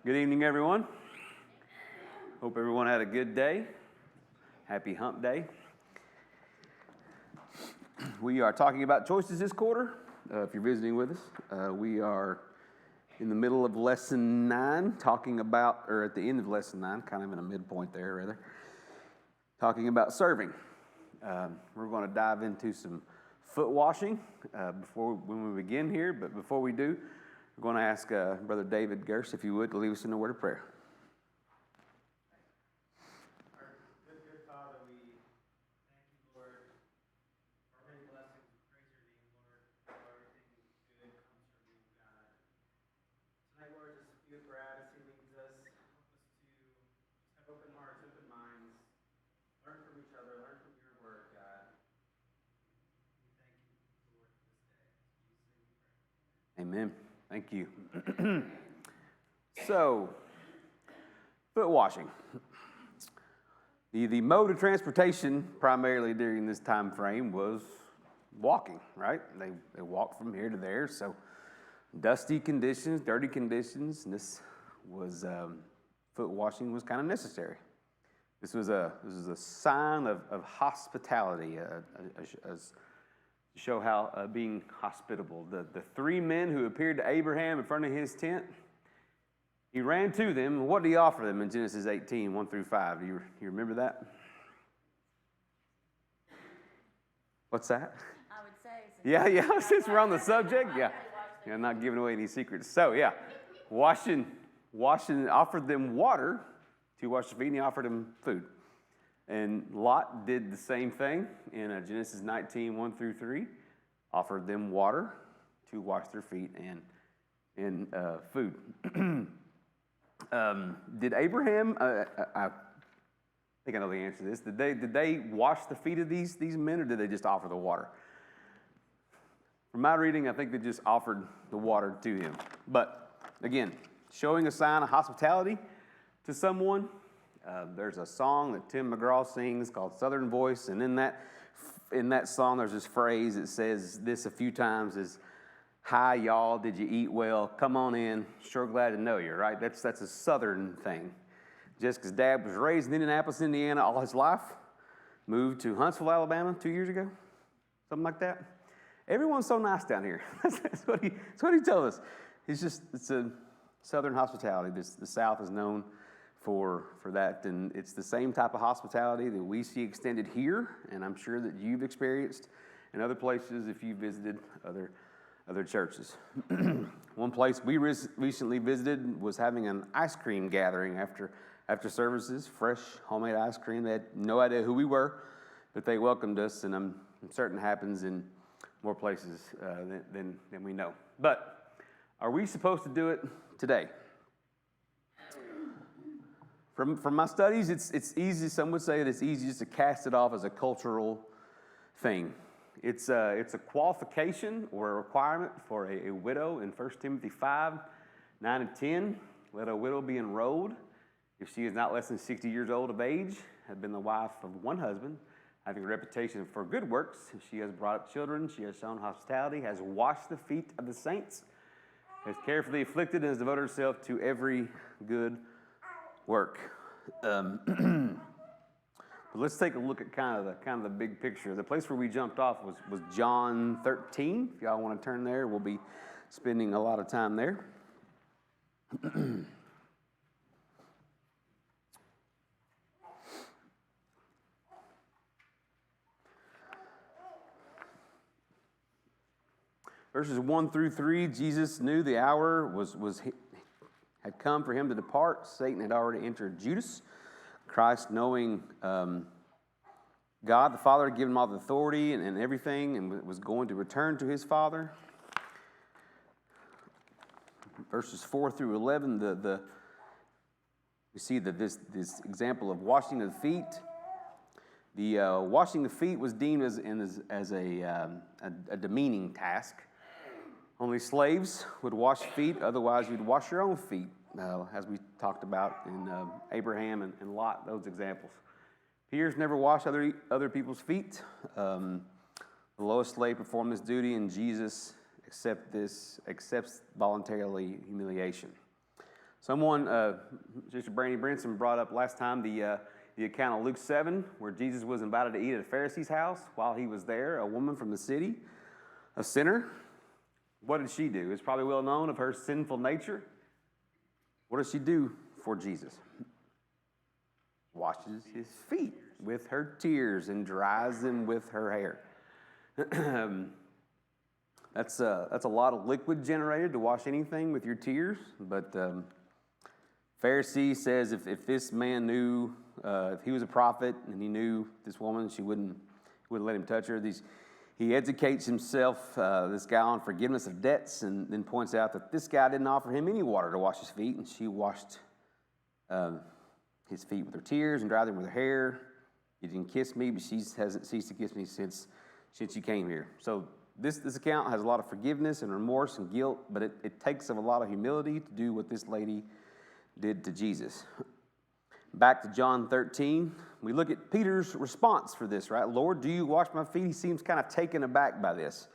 Good evening, everyone. Hope everyone had a good day. Happy Hump Day. We are talking about choices this quarter. If you're visiting with us, we are in the middle of lesson 9, talking about, or at the end of lesson 9, kind of in a midpoint there, rather, talking about serving. We're going to dive into some foot washing when we begin here, but before we do, we're going to ask Brother David Gerst, if you would, to lead us in a word of prayer. Our good Father, we thank you, Lord, for many blessings. We praise your name, Lord, for everything good comes from you, God. Tonight, Lord, just be with Brad as he leads us. Help us to just have open hearts, open minds, learn from each other, learn from your word, God. We thank you, Lord, for this day. In Jesus' name we pray. Amen. Thank you. So, foot washing. The mode of transportation primarily during this time frame was walking, right? They walked from here to there. So, dusty conditions, dirty conditions, and this was foot washing was kind of necessary. This was a sign of hospitality, to show how being hospitable. The three men who appeared to Abraham in front of his tent, he ran to them. And what did he offer them in Genesis 18, 1 through 5? Do you remember that? What's that? I would say. Yeah, since we're on the subject, yeah, not giving away any secrets. So, yeah, washing, offered them water to wash their feet, and he offered them food. And Lot did the same thing in Genesis 19, 1 through 3, offered them water to wash their feet and food. Did Abraham, I think I know the answer to this, did they wash the feet of these men, or did they just offer the water? From my reading, I think they just offered the water to him. But again, showing a sign of hospitality to someone. There's a song that Tim McGraw sings called Southern Voice, and in that song there's this phrase that says this a few times is, "Hi, y'all, did you eat well? Come on in, sure glad to know you," right? That's a Southern thing. Jessica's dad was raised in Indianapolis, Indiana all his life, moved to Huntsville, Alabama 2 years ago, something like that. Everyone's so nice down here. That's what he told us. It's a Southern hospitality. The South is known for that, and it's the same type of hospitality that we see extended here, and I'm sure that you've experienced in other places if you visited other churches. One place we recently visited was having an ice cream gathering after services, fresh homemade ice cream. They had no idea who we were, but they welcomed us, and I'm certain it happens in more places than we know. But are we supposed to do it today? From my studies, it's easy. Some would say that it's easy just to cast it off as a cultural thing. It's a qualification or a requirement for a widow in 1 Timothy 5, 9 and 10. Let a widow be enrolled if she is not less than 60 years old of age, had been the wife of one husband, having a reputation for good works. If she has brought up children, she has shown hospitality, has washed the feet of the saints, has carefully afflicted, and has devoted herself to every good work. But let's take a look at kind of the big picture. The place where we jumped off was John 13. If y'all want to turn there, we'll be spending a lot of time there. Verses 1 through 3, Jesus knew the hour had come for him to depart. Satan had already entered Judas. Christ, knowing God the Father had given him all the authority and everything, and was going to return to his Father. Verses 4 through 11, we see that this example of washing of the feet. The washing the feet was deemed as a demeaning task. Only slaves would wash feet, otherwise you'd wash your own feet, as we talked about in Abraham and Lot, those examples. Peers never wash other people's feet. The lowest slave performed this duty, and Jesus accepts voluntarily humiliation. Someone, Sister Brandy Brinson brought up last time the account of Luke 7, where Jesus was invited to eat at a Pharisee's house. While he was there, a woman from the city, a sinner, what did she do? It's probably well known of her sinful nature. What does she do for Jesus? Washes his feet with her tears and dries them with her hair. That's a lot of liquid generated to wash anything with your tears. But Pharisee says if this man knew, if he was a prophet and he knew this woman, he wouldn't let him touch her. He educates himself, this guy, on forgiveness of debts, and then points out that this guy didn't offer him any water to wash his feet, and she washed his feet with her tears and dried them with her hair. You didn't kiss me, but she hasn't ceased to kiss me since you came here. So this account has a lot of forgiveness and remorse and guilt, but it takes a lot of humility to do what this lady did to Jesus. Back to John 13, we look at Peter's response for this, right? Lord, do you wash my feet? He seems kind of taken aback by this.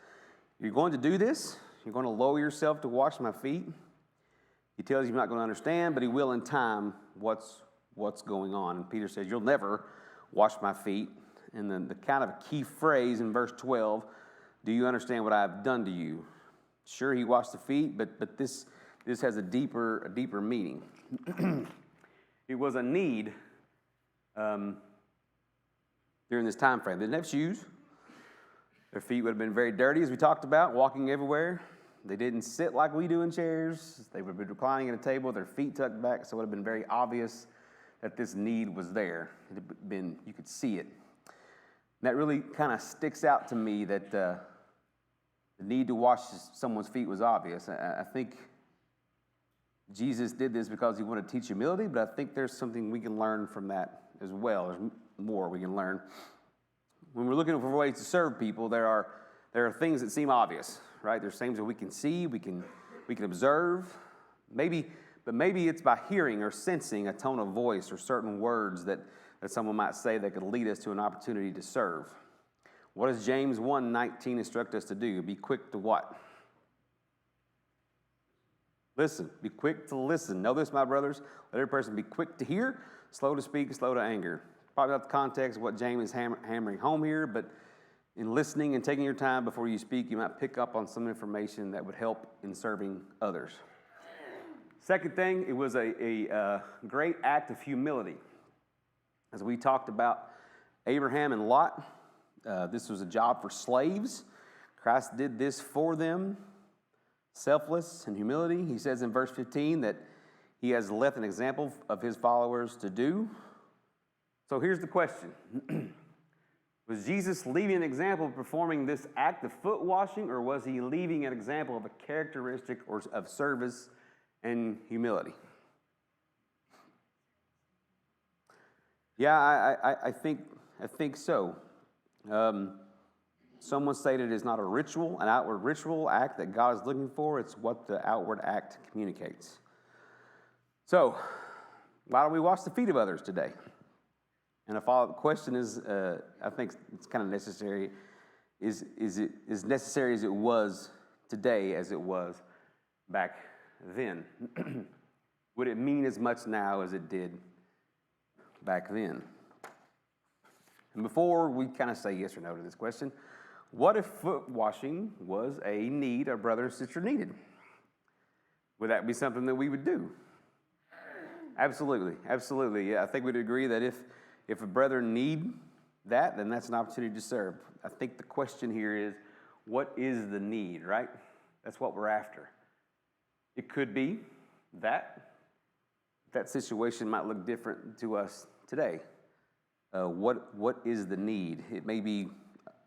You're going to do this? You're going to lower yourself to wash my feet? He tells you he's not going to understand, but he will in time what's going on. And Peter says, you'll never wash my feet. And then the kind of key phrase in verse 12, do you understand what I have done to you? Sure, he washed the feet, but this has a deeper meaning. It was a need during this time frame. They didn't have shoes. Their feet would have been very dirty, as we talked about, walking everywhere. They didn't sit like we do in chairs. They would have been reclining at a table with their feet tucked back, so it would have been very obvious that this need was there. You could see it. And that really kind of sticks out to me, that the need to wash someone's feet was obvious. I think Jesus did this because he wanted to teach humility, but I think there's something we can learn from that as well. There's more we can learn. When we're looking for ways to serve people, there are things that seem obvious, right? There's things that we can see, we can observe, maybe it's by hearing or sensing a tone of voice or certain words that someone might say that could lead us to an opportunity to serve. What does James 1:19 instruct us to do? Be quick to what? Listen. Be quick to listen. Know this, my brothers. Let every person be quick to hear, slow to speak, slow to anger. Probably not the context of what James is hammering home here, but in listening and taking your time before you speak, you might pick up on some information that would help in serving others. Second thing, it was a great act of humility. As we talked about Abraham and Lot, this was a job for slaves. Christ did this for them. Selfless and humility. He says in verse 15 that he has left an example of his followers to do. So here's the question. Was Jesus leaving an example of performing this act of foot washing, or was he leaving an example of a characteristic of service and humility? Yeah, I think so. Someone stated it is not a ritual, an outward ritual act that God is looking for. It's what the outward act communicates. So, why don't we wash the feet of others today? And a follow-up question is, I think it's kind of necessary. Is it as necessary as it was today as it was back then? Would it mean as much now as it did back then? And before we kind of say yes or no to this question, what if foot washing was a need a brother or sister needed? Would that be something that we would do? Absolutely, absolutely. Yeah, I think we'd agree that if a brother need that, then that's an opportunity to serve. I think the question here is, what is the need, right? That's what we're after. It could be that situation might look different to us today. What is the need? It may be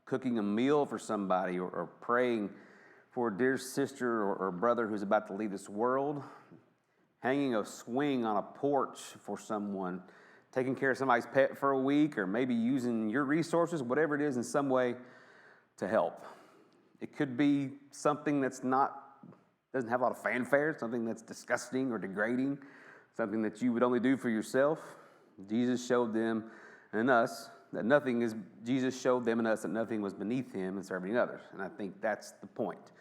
cooking a meal for somebody, or praying for a dear sister or brother who's about to leave this world, hanging a swing on a porch for someone, taking care of somebody's pet for a week, or maybe using your resources, whatever it is, in some way to help. It could be something doesn't have a lot of fanfare, something that's disgusting or degrading, something that you would only do for yourself. Jesus showed them and us that Jesus showed them and us that nothing was beneath him in serving others. And I think that's the point.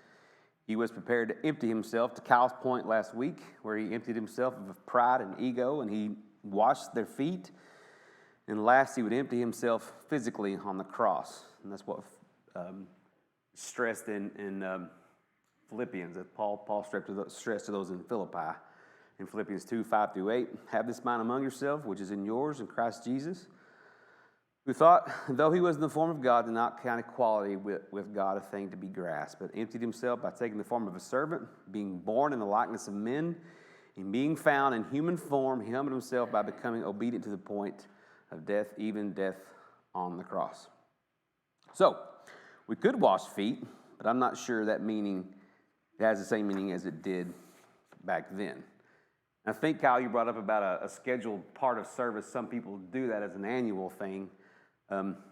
He was prepared to empty himself, to Kyle's point last week, where he emptied himself of pride and ego, and he washed their feet. And last, he would empty himself physically on the cross. And that's what stressed in Philippians, that Paul stressed to those in Philippi. In Philippians 2, 5 through 8, have this mind among yourself, which is in yours in Christ Jesus, who thought, though he was in the form of God, did not count equality with God a thing to be grasped, but emptied himself by taking the form of a servant, being born in the likeness of men, and being found in human form, he humbled himself by becoming obedient to the point of death, even death on the cross. So, we could wash feet, but I'm not sure that meaning has the same meaning as it did back then. I think, Kyle, you brought up about a scheduled part of service. Some people do that as an annual thing.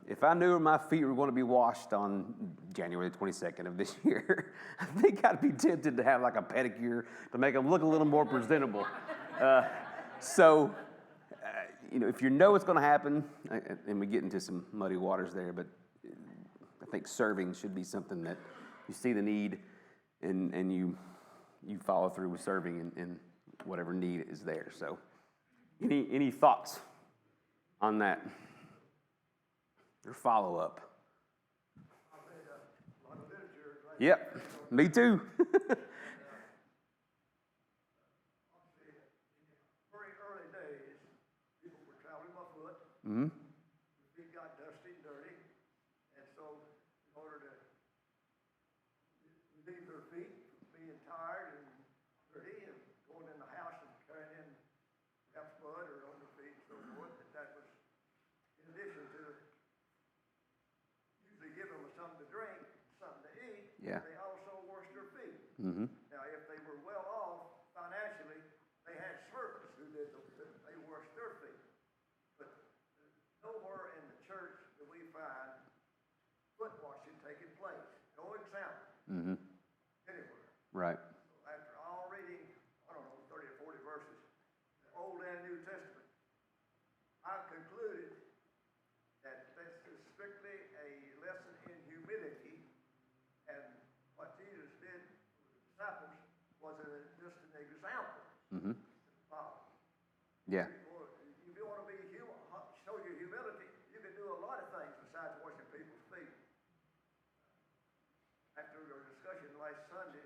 If I knew my feet were going to be washed on January the 22nd of this year, I think I'd be tempted to have like a pedicure to make them look a little more presentable. If you know it's going to happen, and we get into some muddy waters there, but I think serving should be something that you see the need and you follow through with serving and whatever need is there. So, any thoughts on that? Or follow up? I've read a lot of literature. Yep, me too. Obviously, in the very early days, people were traveling by foot. Mm-hmm. Their feet got dusty and dirty, and so in order to relieve their feet from being tired and dirty and going in the house and carrying in perhaps mud or on their feet and so forth, that was in addition to usually giving them something to drink, something to eat. Yeah. They also washed their feet. Mm-hmm. Now, if they were well off financially, they had servants who they washed their feet. But nowhere in the church do we find foot washing taking place. No example Mm-hmm. anywhere. Right. So after all reading, 30 or 40 verses, the Old and New Testament, I've concluded that this is strictly a lesson in humility, and what Jesus did with the disciples was just an example Mm-hmm. to follow. Yeah. If you want to show your humility, you can do a lot of things besides washing people's feet. After our discussion last Sunday,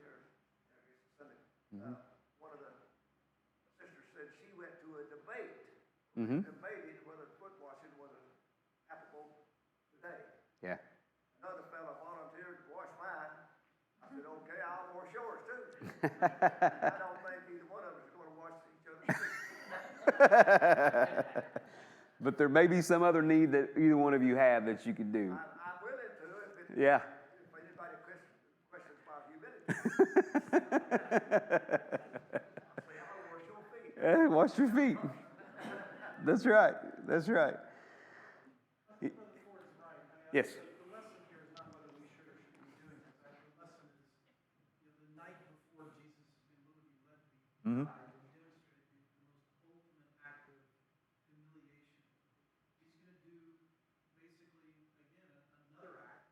one of the sisters said she went to a debate. Mm-hmm. Debated whether foot washing was applicable today. Yeah. Another fellow volunteered to wash mine. I said, okay, I'll wash yours too. I don't think either one of us is going to wash each other's feet. But there may be some other need that either one of you have that you could do. I'm willing to if Yeah. anybody questions my humility. I'll say, I'll wash your feet. Hey, wash your feet. That's right. That's right. Brother Ford is right. Yes. The lesson here is not whether we should or shouldn't be doing this. The lesson is, the night before Jesus is being literally led to be Mm-hmm. crucified, he demonstrated the most ultimate act of humiliation. He's going to do basically, again, another act.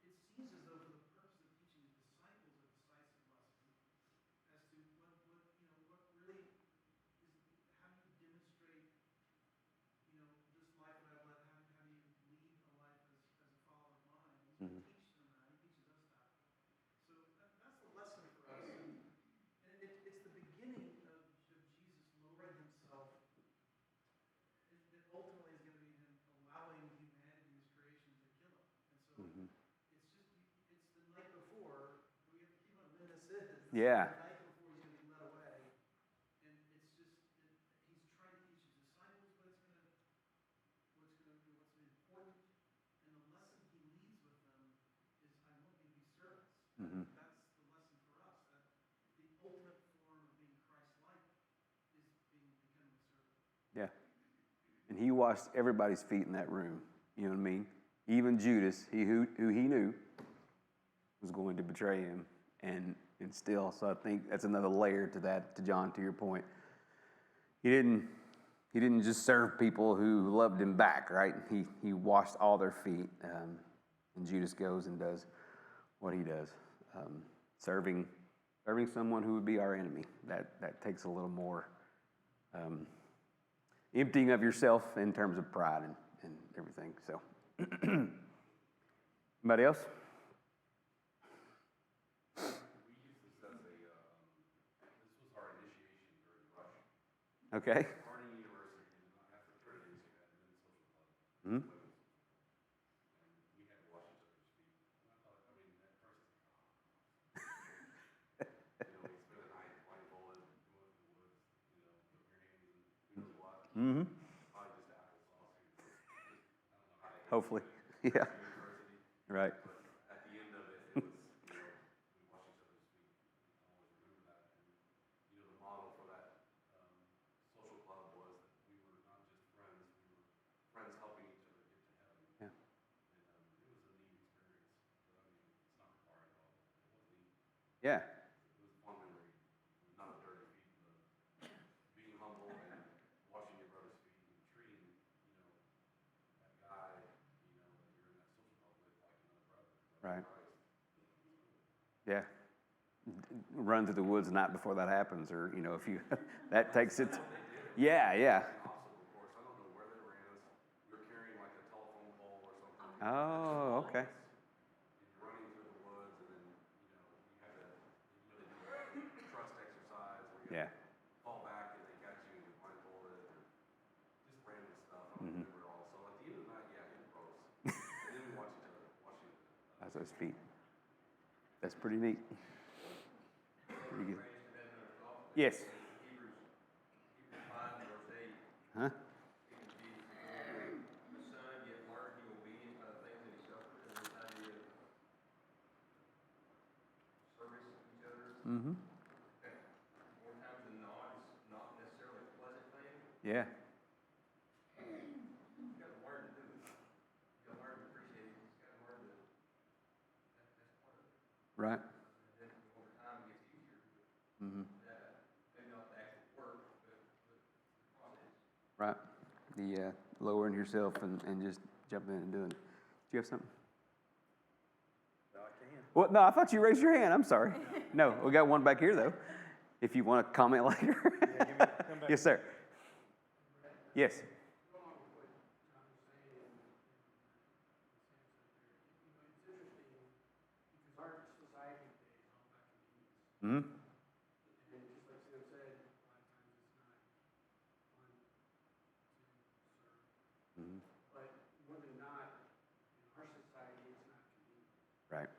It seems as though for the purpose of teaching his disciples a decisive lesson as to what really is, how do you demonstrate, this life that I've led, how do you lead a life as a follower of mine? He's going to teach them that. He teaches us that. So that's the lesson for us. And it's the beginning of Jesus lowering himself. It ultimately is going to be him allowing humanity, his creation, to kill him. And so it's the night before. We have to keep on when this is. Yeah. The night before he's going to be led away. And it's just, he's trying to teach his disciples what's important. And the lesson he leads with them is, I want you to be servants. Mm-hmm. That's the lesson for us. That the ultimate form of being Christ-like is becoming a servant. Yeah. And he washed everybody's feet in that room. You know what I mean? Even Judas, who he knew was going to betray him, and still. So I think that's another layer to that. To John, to your point, he didn't just serve people who loved him back, right? He washed all their feet, and Judas goes and does what he does. serving someone who would be our enemy. That takes a little more emptying of yourself in terms of pride and everything. So, anybody else? Okay. Harding University did not have fraternities, you had men's social club, Hmm? women's. And we had to wash each other's feet. And I thought, I mean, at first, we spent the night blindfolded, going to the woods, putting your hands in who knows what. Mm-hmm. Probably just applesauce. I don't know how they ate Hopefully. it Yeah. at university. Right. But at the end of it, it was, we wash each other's feet. I always remember that. And, the model for that social club was that we were not just friends, we were friends helping each other get to heaven. Yeah. And it was a neat experience. But, I mean, it's not required at all. It was neat. Yeah. It was a fun memory. Not a dirty feet, but being humble and washing your brother's feet and treating, that guy, that you're in that social club with like another brother. Right. Christ. Yeah. Run through the woods the night before that happens, or if you that takes it. Yeah, yeah. Obstacle course. I don't know where they ran us. We were carrying like a telephone pole or something. Oh, okay. And you're running through the woods, and then you had to really do trust exercise where you Yeah. had to fall back and they got you blindfolded, or just random stuff. I don't Mhm. remember it all. So at the end of the night, yeah, it was. And then we watch each other washing. That's those feet. That's pretty neat. Pretty good. Yes. Hebrews 5, verse 8. Huh? It would be the son, yet learn he obedience by the things that he suffered, and this idea of service to each other. Mm-hmm. More times than not, it's not necessarily a pleasant thing. Yeah. You gotta learn to do it. You gotta learn to appreciate it. You gotta learn to, that's part of it. Right. And then over time it gets easier. Mm-hmm. Maybe not the actual work, but the process. Right. The lowering yourself and just jumping in and doing it. Do you have something? No, I can. Well, no, I thought you raised your hand. I'm sorry. No, we got one back here though. If you want to comment later. come back. Yes, sir. Yes. Our society today is all about convenience. Mm-hmm. And just like Sam said, a lot of times it's not fun to serve. Mm-hmm. But more than not, in our society, it's not convenient. Right.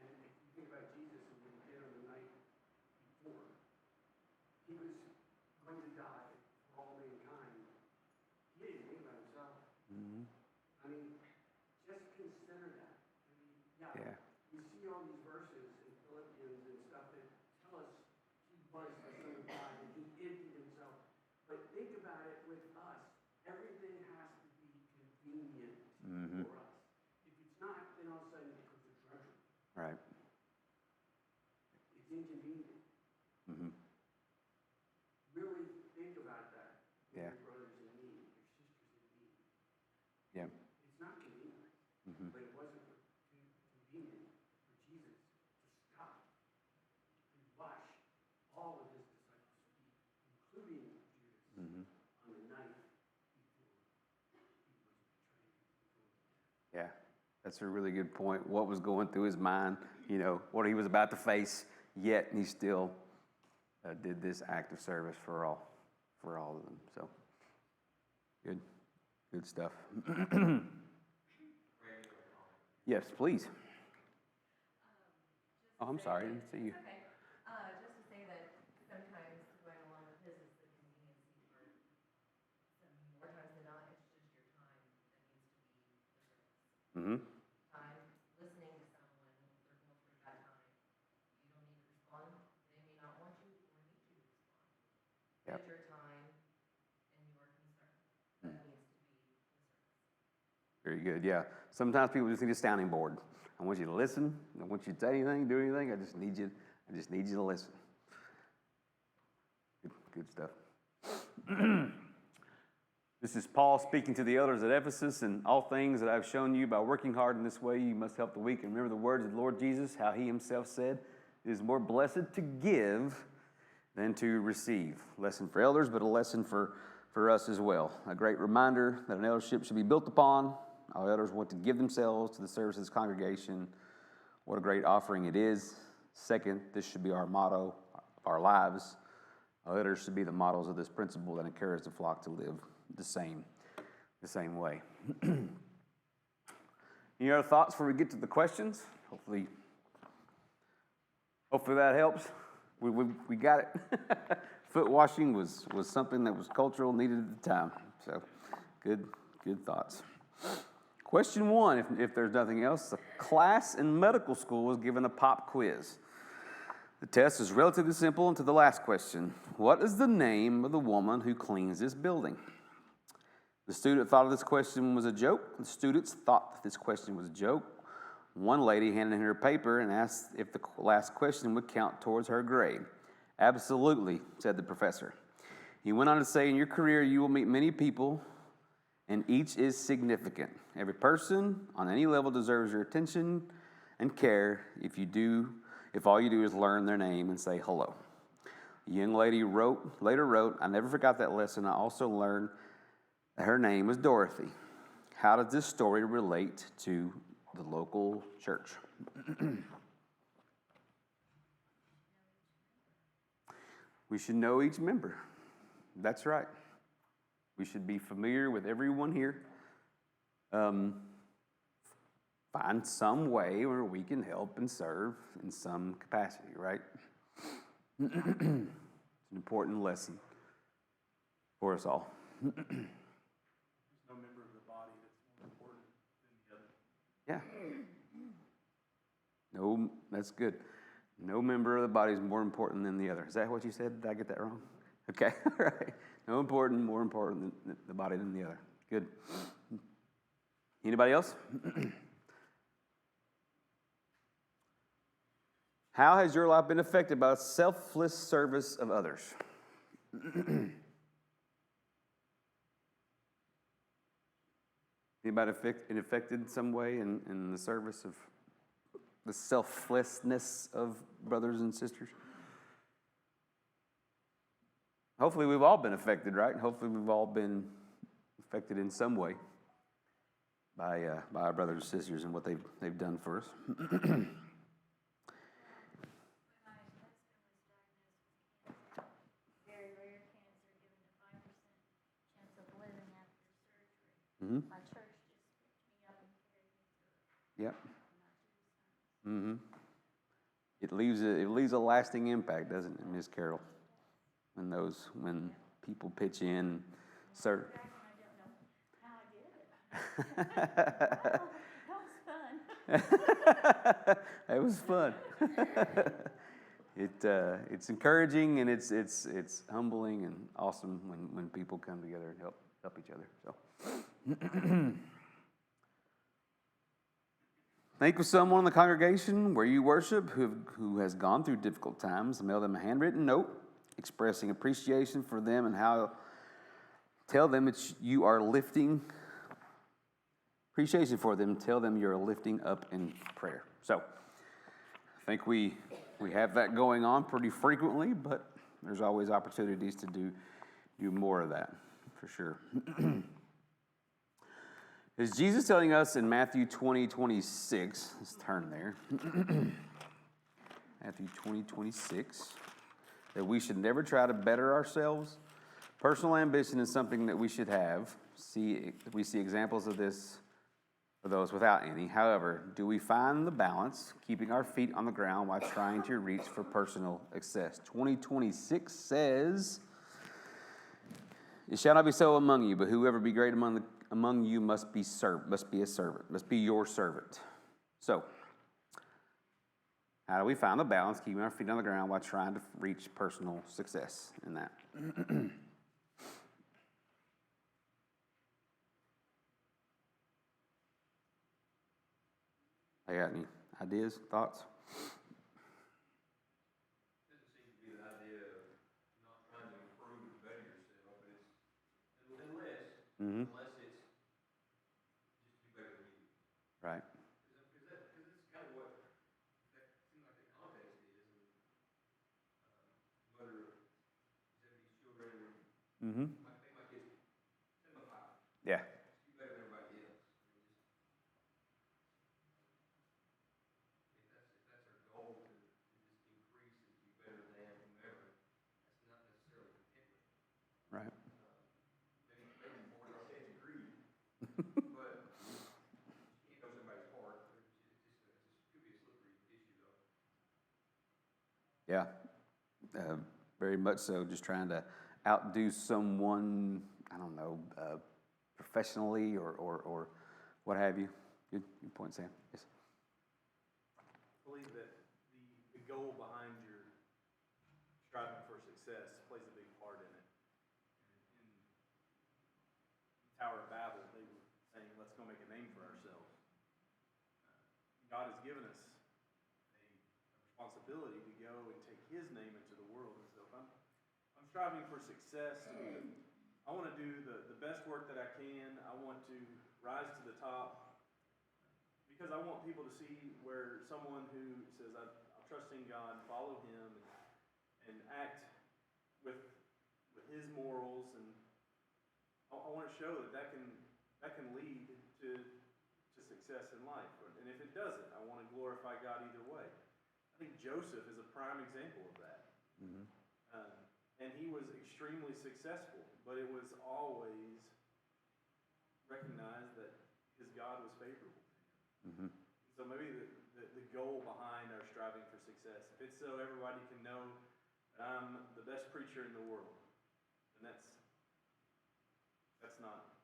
And if you think about Jesus and what he did on the night before, he was going to die for all mankind. He didn't think about himself. Mm-hmm. I mean, just consider that. I mean, Yeah. you see all these verses in Philippians and stuff that tell us he was the Son of God and he emptied himself. But think about it with us. Everything has to be convenient Mm-hmm. for us. If it's not, then all of a sudden it becomes a drudgery. Right. It's inconvenient. Mm-hmm. Really think about that. With Yeah. your brothers in need, your sisters in need. Yeah. It's not convenient. Mm-hmm. But it wasn't convenient for Jesus to stop and wash all of his disciples' feet, including Judas, Mm-hmm. on the night before he was betrayed. Yeah. That's a really good point. What was going through his mind, what he was about to face, yet he still did this act of service for all of them. So, good stuff. Yes, please. Oh, I'm sorry, I didn't see you. Okay. Just to say that sometimes going along with this is the conveniency part. More times than not, it's just your time that needs to be the service. Mm-hmm. Time listening to someone, they're going through that time. You don't need to respond. They may not want you or need you to respond. Yep. It's your time and your concern. That needs to be the service. Very good. Yeah. Sometimes people just need a sounding board. I want you to listen. I want you to say anything, do anything. I just need you to listen. Good stuff. This is Paul speaking to the elders at Ephesus, and all things that I've shown you by working hard in this way, you must help the weak. And remember the words of the Lord Jesus, how he himself said, it is more blessed to give than to receive. Lesson for elders, but a lesson for us as well. A great reminder that an eldership should be built upon. All elders want to give themselves to the service of this congregation. What a great offering it is. Second, this should be our motto of our lives. Our elders should be the models of this principle that encourage the flock to live the same way. Any other thoughts before we get to the questions? Hopefully that helps. We got it. Foot washing was something that was cultural, needed at the time. So good thoughts. Question 1, if there's nothing else, a class in medical school was given a pop quiz. The test is relatively simple until the last question. What is the name of the woman who cleans this building? The student thought this question was a joke. The students thought that this question was a joke. One lady handed in her paper and asked if the last question would count towards her grade. Absolutely, said the professor. He went on to say, in your career, you will meet many people, and each is significant. Every person on any level deserves your attention and care if all you do is learn their name and say hello. The young lady later wrote, I never forgot that lesson. I also learned that her name was Dorothy. How does this story relate to the local church? We should know each member. That's right. We should be familiar with everyone here. Find some way where we can help and serve in some capacity, right? It's an important lesson for us all. There's no member of the body that's more important than the other. Yeah. No, that's good. No member of the body is more important than the other. Is that what you said? Did I get that wrong? Okay, all right. More important than the body than the other. Good. Anybody else? How has your life been affected by the selfless service of others? Anybody affected in some way in the service of the selflessness of brothers and sisters? Hopefully we've all been affected, right? Hopefully we've all been affected in some way by our brothers and sisters and what they've done for us. Very rare cancer, given a 5% chance of living after surgery. Mm-hmm. My church just picked me up and carried me through Yep. my 2 sons. Mm-hmm. It leaves a lasting impact, doesn't it, Ms. Carroll? When people pitch in, serve. I don't know how I did it. Wow, that was fun. It was fun. It's encouraging and it's humbling and awesome when people come together and help each other. So, think of someone in the congregation where you worship who has gone through difficult times. Mail them a handwritten note expressing appreciation for them and tell them you are lifting appreciation for them. Tell them you're lifting up in prayer. So, I think we have that going on pretty frequently, but there's always opportunities to do more of that, for sure. Is Jesus telling us in Matthew 20:26, let's turn there, Matthew 20:26, that we should never try to better ourselves? Personal ambition is something that we should have. We see examples of this for those without any. However, do we find the balance, keeping our feet on the ground while trying to reach for personal success? 20:26 says, it shall not be so among you, but whoever be great among you must be a servant, must be your servant. So, how do we find the balance, keeping our feet on the ground while trying to reach personal success in that? I got any ideas, thoughts? Doesn't seem to be the idea of not trying to improve and better yourself, but it's unless Mhm. unless it's just to be better than you. Right. Because it's kind of what, that seemed like the context is, and, mother of 70 children, Mm-hmm. I think my kids, 10 to 5, Yeah. just do better than everybody else. I mean, just, if that's our goal, to just increase and to be better than whomever, that's not necessarily contentment. Right. Maybe more, I'll say it's greed, but you can't know somebody's heart. It could be a slippery issue though. Yeah. Very much so. Just trying to outdo someone, I don't know, professionally or what have you. Good point, Sam. Yes. I believe that the goal behind your striving for success plays a big part in it. In the Tower of Babel, they were saying, let's go make a name for ourselves. God has given us a responsibility to go and take His name into the world. And so if I'm striving for success, I want to do the best work that I can. I want to rise to the top, because I want people to see where someone who says, I'll trust in God, follow Him, and act with His morals, and I want to show that can lead to success in life. And if it doesn't, I want to glorify God either way. I think Joseph is a prime example of that. Mm-hmm. And he was extremely successful, but it was always recognized that his God was favorable. Mm-hmm. So maybe the goal behind our striving for success, if it's so everybody can know that I'm the best preacher in the world, then that's not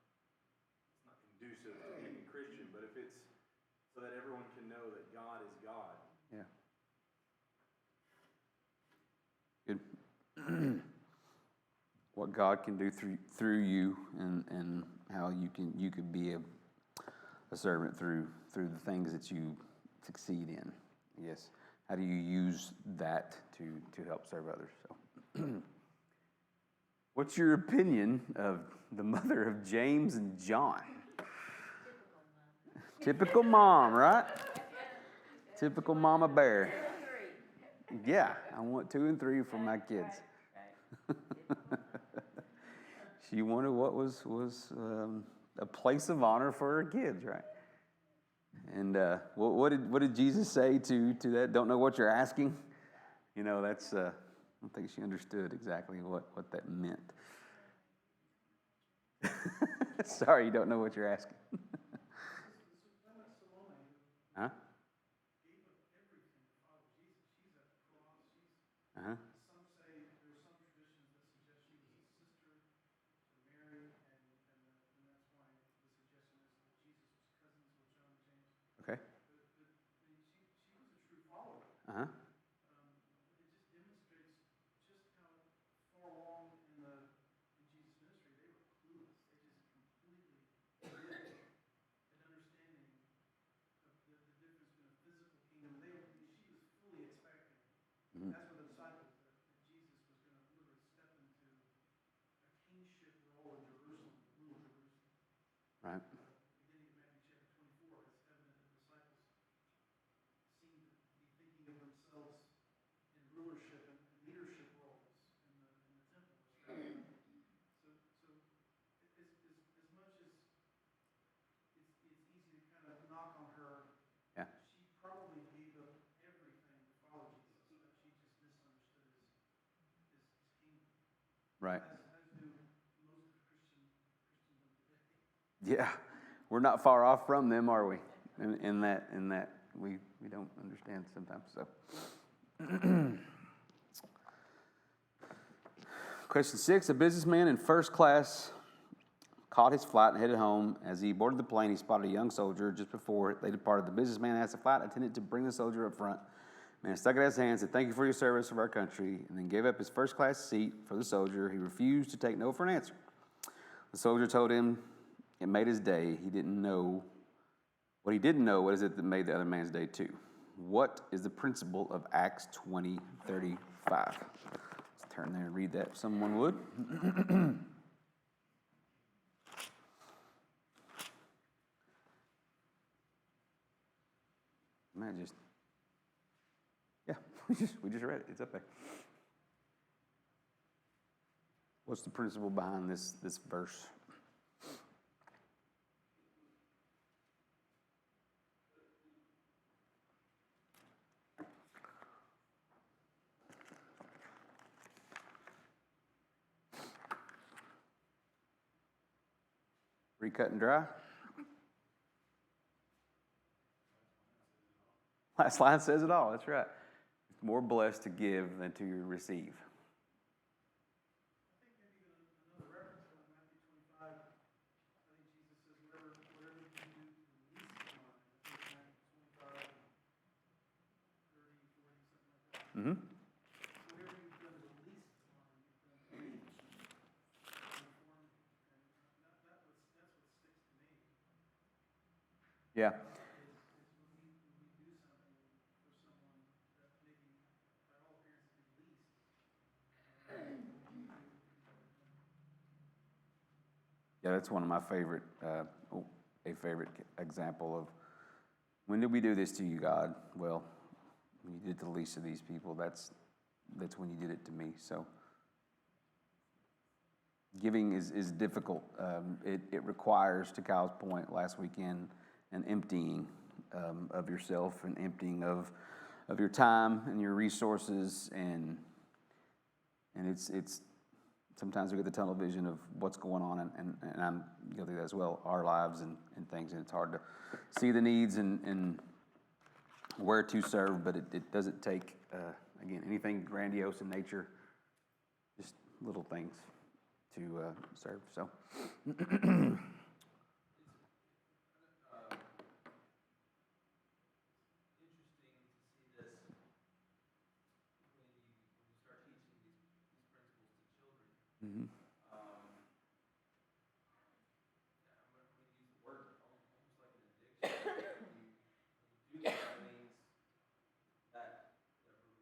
conducive to being a Christian. But if it's so that everyone can know that God is God. Yeah. Good. What God can do through you, and how you could be a servant through the things that you succeed in. Yes. How do you use that to help serve others? So, what's your opinion of the mother of James and John? Typical mom, right? Typical mama bear. Yeah, I want 2 and 3 for my kids. She wanted what was a place of honor for her kids, right? And what did Jesus say to that? Don't know what you're asking. You know, that's I don't think she understood exactly what that meant. Sorry, you don't know what you're asking. Huh? Uh-huh. Some say, there's some traditions that suggest she was a sister to Mary, and that's why the suggestion is that Jesus was cousins with John and James. Okay. But she was a true follower. Uh-huh. It just demonstrates just how far along in Jesus' ministry they were clueless. They just completely missed an understanding of the difference between a physical kingdom. She was fully expecting, Mm-hmm. as were the disciples, that Jesus was going to literally step into a kingship role in Jerusalem, to rule Jerusalem. Right. Beginning of Matthew chapter 24, it's evident that the disciples seem to be thinking of themselves in rulership and leadership roles in the temple. So as much as it's easy to kind of knock on her, Yeah. she probably gave up everything to follow Jesus, but she just misunderstood his kingdom. Right. As do most of Christendom today. Yeah. We're not far off from them, are we? In that we don't understand sometimes. So, question 6: a businessman in first class caught his flight and headed home. As he boarded the plane, he spotted a young soldier. Just before they departed, the businessman asked the flight attendant to bring the soldier up front. Man stuck out his hand, said, "Thank you for your service of our country," and then gave up his first class seat for the soldier. He refused to take no for an answer. The soldier told him it made his day. He didn't know what he didn't know. What is it that made the other man's day too? What is the principle of Acts 20:35? Let's turn there and read that if someone would. Man, just, yeah, we just read it. It's up there. What's the principle behind this verse? Pretty cut and dry. Last line says it all. That's right. It's more blessed to give than to receive. I think maybe another reference to Matthew 25, I think Jesus says, whatever you can do to the least of mine. I think Matthew 25, 30, 40, something like that. Mm-hmm. Whatever you've done to the least of mine, you've done to me. And that's what sticks to me. Yeah. Is when we do something for someone that maybe, by all appearances, is least. Yeah, that's one of my favorite, a favorite example of when did we do this to you, God? Well, when you did it to the least of these people, that's when you did it to me. So giving is difficult. It requires, to Kyle's point last weekend, an emptying of yourself, an emptying of your time and your resources, and it's sometimes we get the tunnel vision of what's going on, and I'm guilty of that as well, our lives and things, and it's hard to see the needs and where to serve, but it doesn't take, again, anything grandiose in nature, just little things to serve, so. Interesting to see this when you start teaching these principles to children. Mm-hmm. I'm going to use the word almost like an addiction. When you do these things that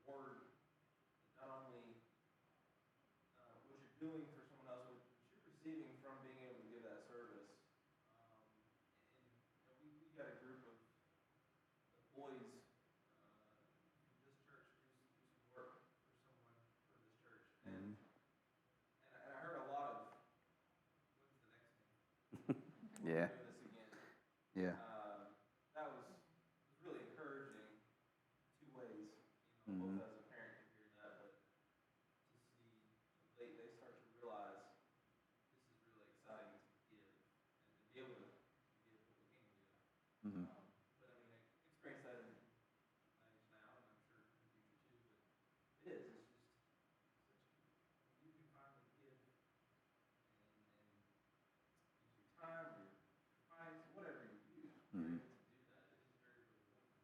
reward not only what you're doing for someone else, but what you're receiving from being able to give that service. And we got a group of boys from this church do some work for someone for this church, and I heard a lot of, when's the next thing? Yeah. Doing this again. Yeah. That was really encouraging, two ways. Mhm. Both as a parent to hear that, but to see they start to realize this is really exciting to give and to be able to give what we can give. Mm-hmm. But I mean, I experience that in my age now, and I'm sure in the future too. But it is. It's just such you can finally give and use your time, your finances, whatever you use. Mhm. To do that, it is very rewarding.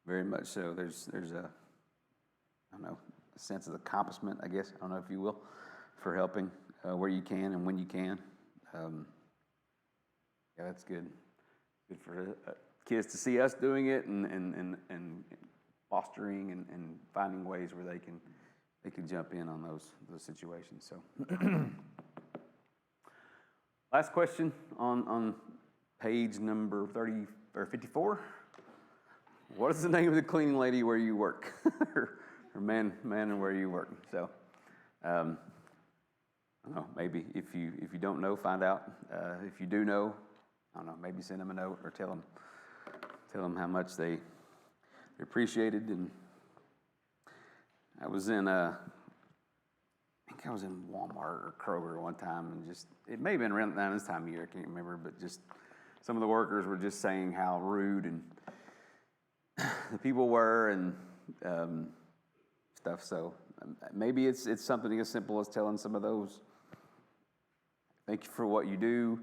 Very much so. There's a, I don't know, a sense of accomplishment, I guess, I don't know if you will, for helping where you can and when you can. Yeah, that's good. Good for kids to see us doing it and fostering and finding ways where they can jump in on those situations. So, last question on page number 30 or 54. What is the name of the cleaning lady where you work, or man and where you work? So, I don't know. Maybe if you don't know, find out. If you do know, I don't know. Maybe send them a note or tell them how much they appreciated. And I was in I think I was in Walmart or Kroger one time, and just it may have been around this time of year. I can't remember, but just some of the workers were just saying how rude and the people were and stuff. So maybe it's something as simple as telling some of those, thank you for what you do.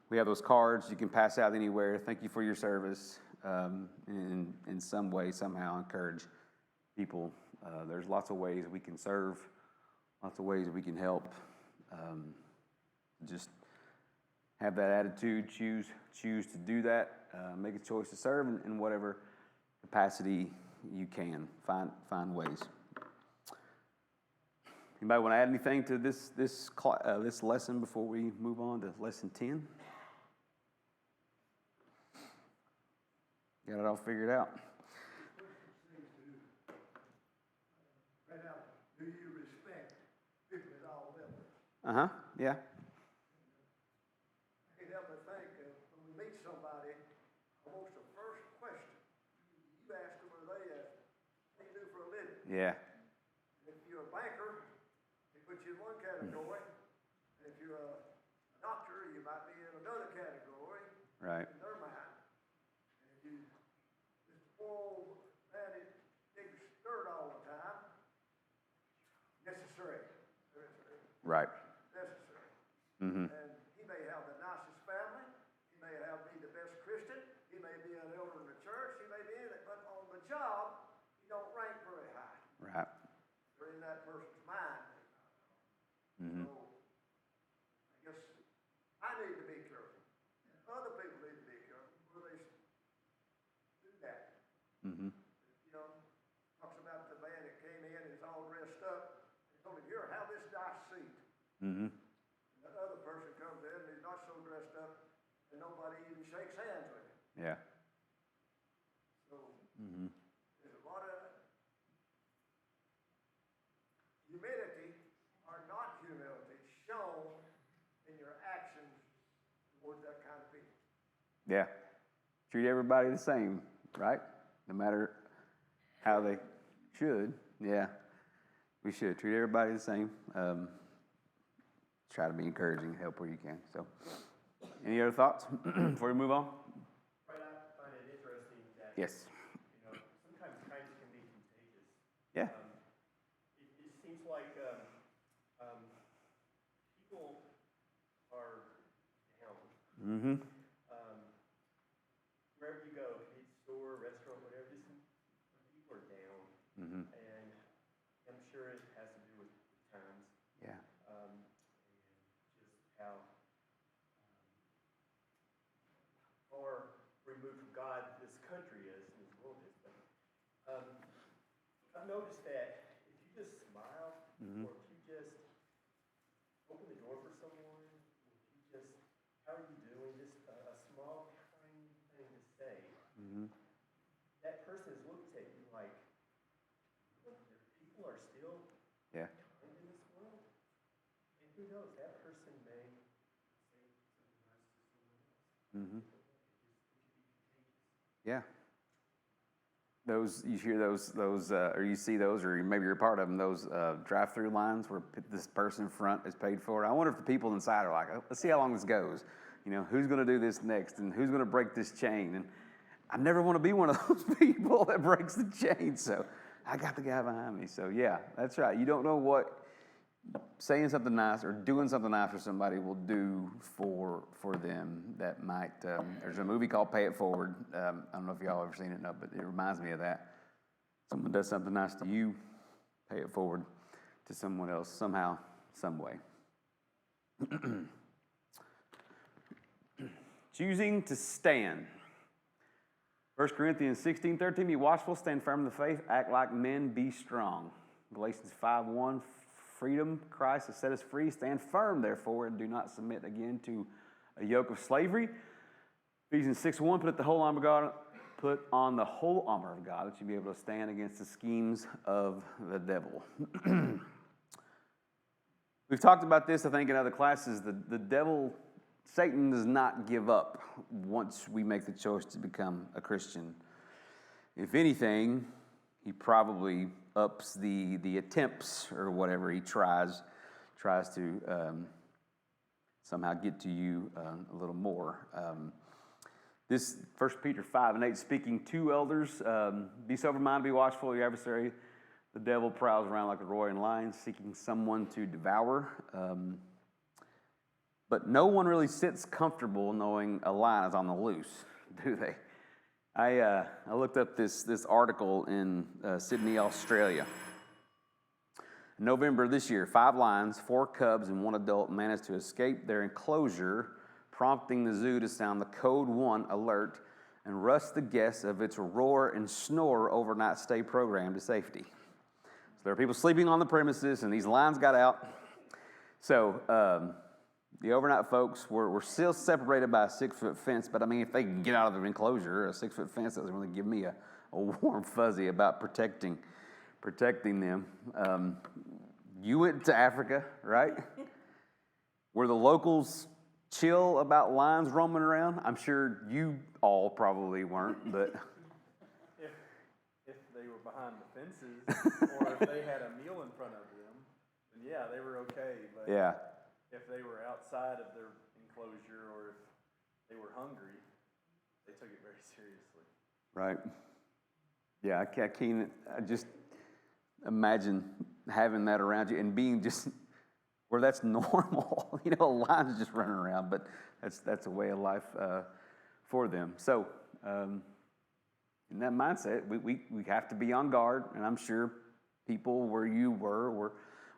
We have those cards you can pass out anywhere. Thank you for your service. In some way, somehow encourage people. There's lots of ways we can serve, lots of ways we can help. Just have that attitude, choose to do that, make a choice to serve in whatever capacity you can. Find ways. Anybody want to add anything to this lesson before we move on to lesson 10? Got it all figured out. Right now, do you respect people at all levels? Uh-huh, yeah. I can't help but think when we meet somebody, almost the first question you ask them are what they do for a living. Yeah, If you're a banker, they put you in one category. And if you're a doctor, you might be in another category right. in their mind. And if you, this poor old man that digs dirt all the time, necessary. Right. Necessary. Mm-hmm. And he may have the nicest family, he may be the best Christian, he may be an elder in the church, he may be in it, but on the job, he don't rank very high. Right. They're in that person's mind. Mm-hmm. So, I guess I need to be careful. And other people need to be careful where they do that. Mm-hmm. You know, talks about the man that came in and is all dressed up. He told him, here, have this nice seat. Mm-hmm. And the other person comes in and he's not so dressed up and nobody even shakes hands with him. Yeah. So, Mm-hmm. there's a lot of humility or not humility shown in your actions towards that kind of people. Yeah. Treat everybody the same, right? No matter how they should. Yeah. We should treat everybody the same. Try to be encouraging, help where you can. So, any other thoughts before we move on? Right, I find it interesting that, Yes. you know, sometimes kindness can be contagious. Yeah. It seems like people are down. Mm-hmm. Wherever you go, be it store, restaurant, whatever, just people are down. Mm-hmm. And I'm sure it has to do with times Yeah. and just how far removed from God this country is and this world is. But I've noticed that if you just smile, Mm-hmm. or if you just open the door for someone, or if you just, how are you doing? Just a small, kind thing to say. Mm-hmm. That person is looking at you like, people are still Yeah. kind in this world. And who knows, that person may say something nice to someone else. Mm-hmm. It could be contagious. Yeah. Those, you hear those, or you see those, or maybe you're a part of them, those drive-through lines where this person in front is paid for it. I wonder if the people inside are like, oh, let's see how long this goes. You know, who's going to do this next, and who's going to break this chain? And I never want to be one of those people that breaks the chain, so I got the guy behind me. So, yeah, that's right. You don't know what saying something nice or doing something nice for somebody will do for them. That might, there's a movie called Pay It Forward. I don't know if y'all ever seen it, no, but it reminds me of that. Someone does something nice to you, pay it forward to someone else somehow, some way. Choosing to stand. 1 Corinthians 16:13, be watchful, stand firm in the faith, act like men, be strong. Galatians 5:1, freedom, Christ has set us free. Stand firm, therefore, and do not submit again to a yoke of slavery. Ephesians 6:1, put on the whole armor of God, that you be able to stand against the schemes of the devil. We've talked about this, I think, in other classes. The devil, Satan, does not give up once we make the choice to become a Christian. If anything, he probably ups the attempts or whatever. He tries to somehow get to you a little more. This 1 Peter 5:8, speaking to elders, be sober-minded, be watchful. Your adversary, the devil, prowls around like a roaring lion, seeking someone to devour. But no one really sits comfortable knowing a lion is on the loose, do they? I looked up this article in Sydney, Australia. In November this year, 5 lions, 4 cubs, and 1 adult managed to escape their enclosure, prompting the zoo to sound the Code 1 alert and rush the guests of its roar and snore overnight stay program to safety. So there are people sleeping on the premises, and these lions got out. So The overnight folks were still separated by a 6-foot fence, but I mean, if they can get out of the enclosure, a 6-foot fence doesn't really give me a warm fuzzy about protecting them. You went to Africa, right? Were the locals chill about lions roaming around? I'm sure you all probably weren't, but If they were behind the fences, or if they had a meal in front of them, then yeah, they were okay. But yeah. if they were outside of their enclosure, or if they were hungry, they took it very seriously. Right. Yeah, I just imagine having that around you and being just where that's normal. You know, a lion's just running around, but that's a way of life for them. So, in that mindset, we have to be on guard, and I'm sure people where you were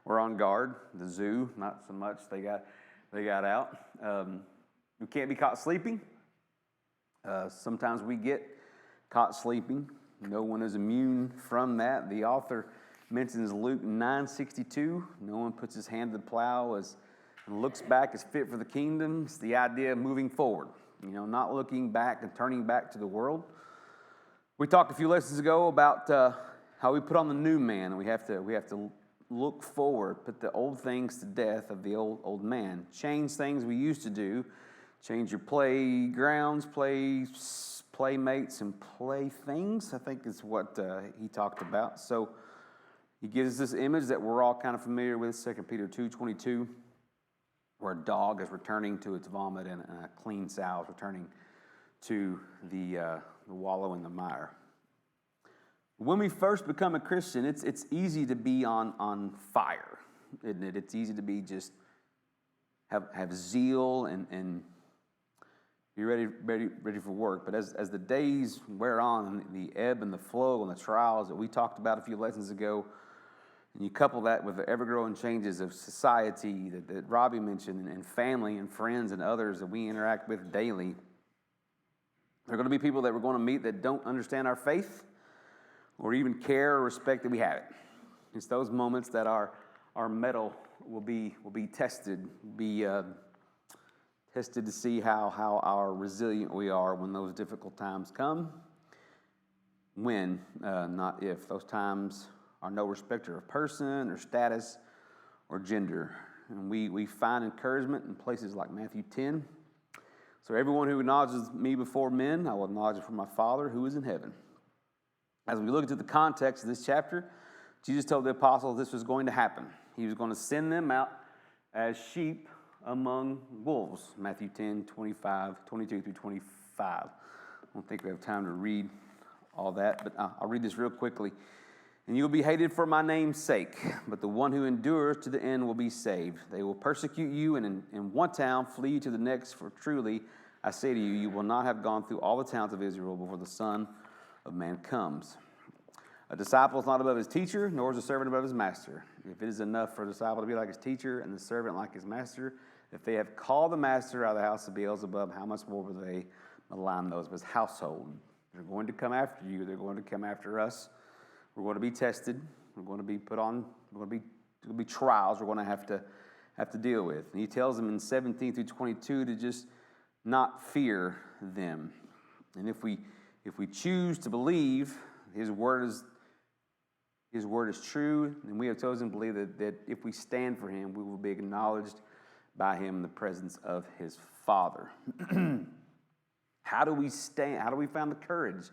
on guard. The zoo, not so much. They got out. We can't be caught sleeping. Sometimes we get caught sleeping. No one is immune from that. The author mentions Luke 9:62. No one puts his hand to the plow and looks back as fit for the kingdom. It's the idea of moving forward, you know, not looking back and turning back to the world. We talked a few lessons ago about how we put on the new man, and we have to look forward, put the old things to death of the old man. Change things we used to do. Change your playgrounds, playmates, and playthings, I think is what he talked about. So he gives us this image that we're all kind of familiar with, 2 Peter 2:22, where a dog is returning to its vomit and a clean sow is returning to the wallow in the mire. When we first become a Christian, it's easy to be on fire, isn't it? It's easy to be just have zeal and be ready for work. But as the days wear on, and the ebb and the flow and the trials that we talked about a few lessons ago, and you couple that with the ever-growing changes of society that Robbie mentioned, and family and friends and others that we interact with daily, there are going to be people that we're going to meet that don't understand our faith or even care or respect that we have it. It's those moments that our mettle will be tested, tested to see how our resilient we are when those difficult times come. When, not if. Those times are no respecter of person or status or gender. And we find encouragement in places like Matthew 10. So everyone who acknowledges me before men, I will acknowledge it for my Father who is in heaven. As we look into the context of this chapter, Jesus told the apostles this was going to happen. He was going to send them out as sheep among wolves. Matthew 10, 22 through 25. I don't think we have time to read all that, but I'll read this real quickly. And you will be hated for my name's sake, but the one who endures to the end will be saved. They will persecute you, and in one town flee to the next, for truly I say to you, you will not have gone through all the towns of Israel before the Son of Man comes. A disciple is not above his teacher, nor is a servant above his master. If it is enough for a disciple to be like his teacher and the servant like his master, if they have called the master out of the house of Beelzebub, how much more will they malign those of his household? They're going to come after you. They're going to come after us. We're going to be tested. We're going to be put on. There's going to be trials. We're going to have to deal with. And he tells them in 17 through 22 to just not fear them. And if we choose to believe his word is true, then we have chosen to believe that if we stand for him, we will be acknowledged by him in the presence of his Father. How do we stand? How do we find the courage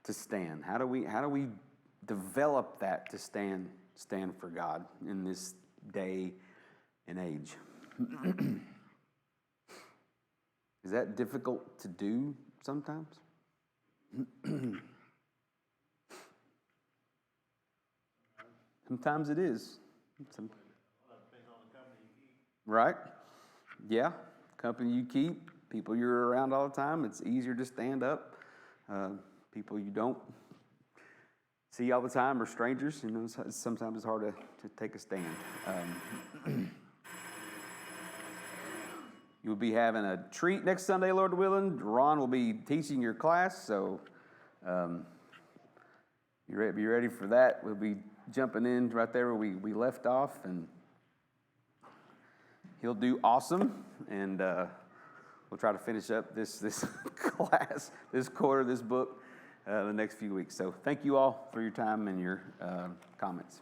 to stand? How do we develop that to stand for God in this day and age? Is that difficult to do sometimes? Sometimes it is. Right? Yeah. Company you keep, people you're around all the time, it's easier to stand up. People you don't see all the time are strangers. You know, sometimes it's hard to take a stand. You'll be having a treat next Sunday, Lord willing. Ron will be teaching your class, so be ready for that. We'll be jumping in right there where we left off, and he'll do awesome, and we'll try to finish up this class, this quarter, this book, the next few weeks. So thank you all for your time and your comments.